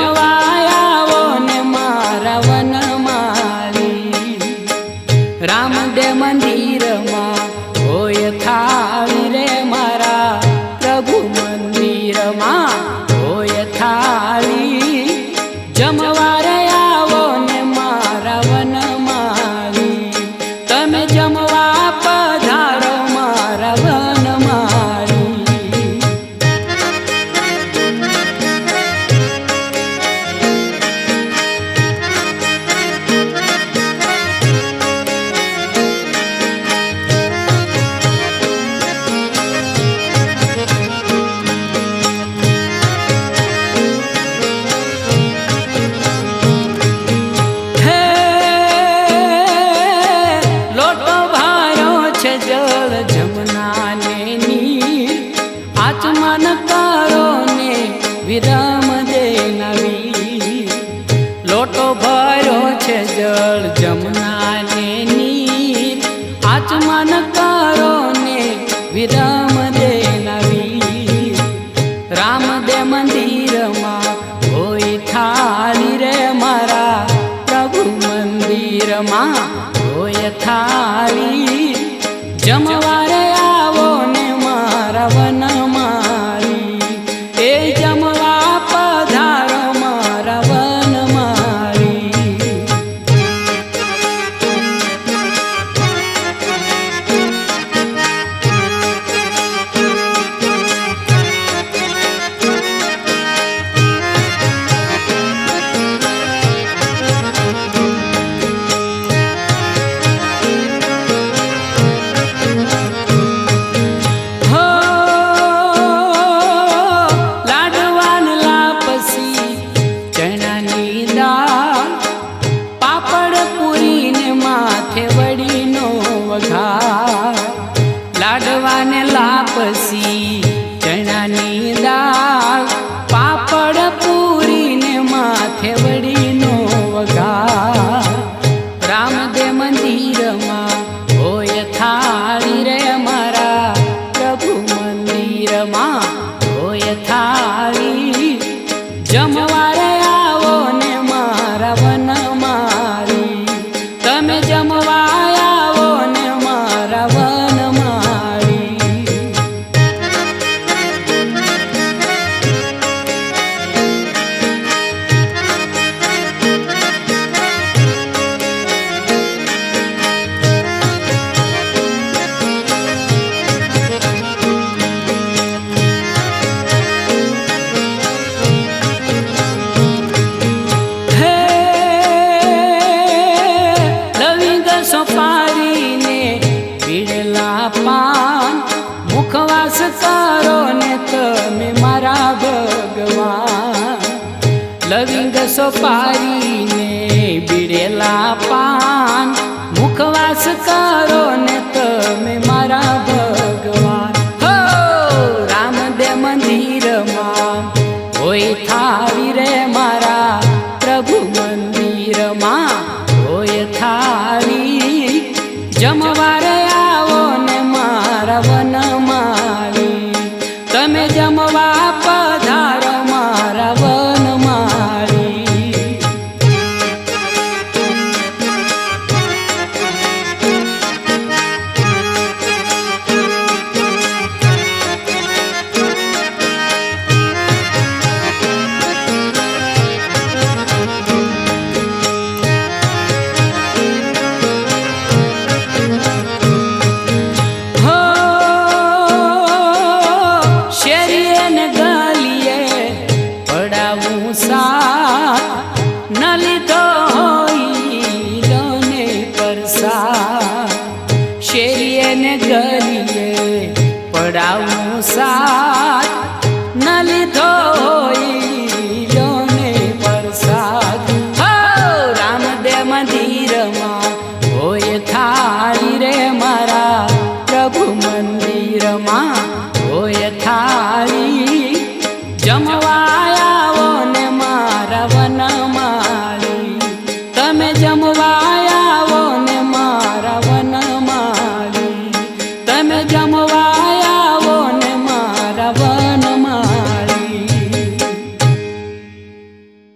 જમવાયાવો ને મારા વનમાળી રામદે મંદિરમાં હોય થાળી રે મારા પ્રભુ મંદિરમાં હોય થાળી જમવારે આવો ને મારા વનમાળી તમે જમવા પધારો મારા વનમાળી જળ જમના ને નીર આચમન કરો ને વિરમ દે નવી લોટો ભર્યો છે જળ જમના ને નીર આચમન કરો ને વિરમ દે નવી રામદે મંદિરમાં હોય થાળી રે મારા પ્રભુ મંદિરમાં હોય થાળી જમવારે આવો ને મારા વનમાળી એ જમવા પધારો મારા વનમાળી લાડવાને લાપસી ચણાની દાળ પાપડ પૂરીને માથે વડીનો વઘાર રામદે મંદિરમાં હોય થાળી રે મારા પ્રભુ મંદિરમાં હોય થાળી જમવારે આવો ને મારા વનમાળી તમે જમવા આવો ને મારા વનમાળી સોપારીને પીળેલા પાન મુખવાસ કરો ને તમે મારા ભગવાન લવિંગ સોપારીને પીળેલા પાન મુખવાસ કરો ને તમે મારા ભગવાન હો રામદે મંદિરમાં હોય થાળી રે મારા પ્રભુ મંદિરમાં હોય થાળી જમવારે આવો ને મારા વનમાળી તમે જમવા પધારો મારા વનમાળી ન લીધો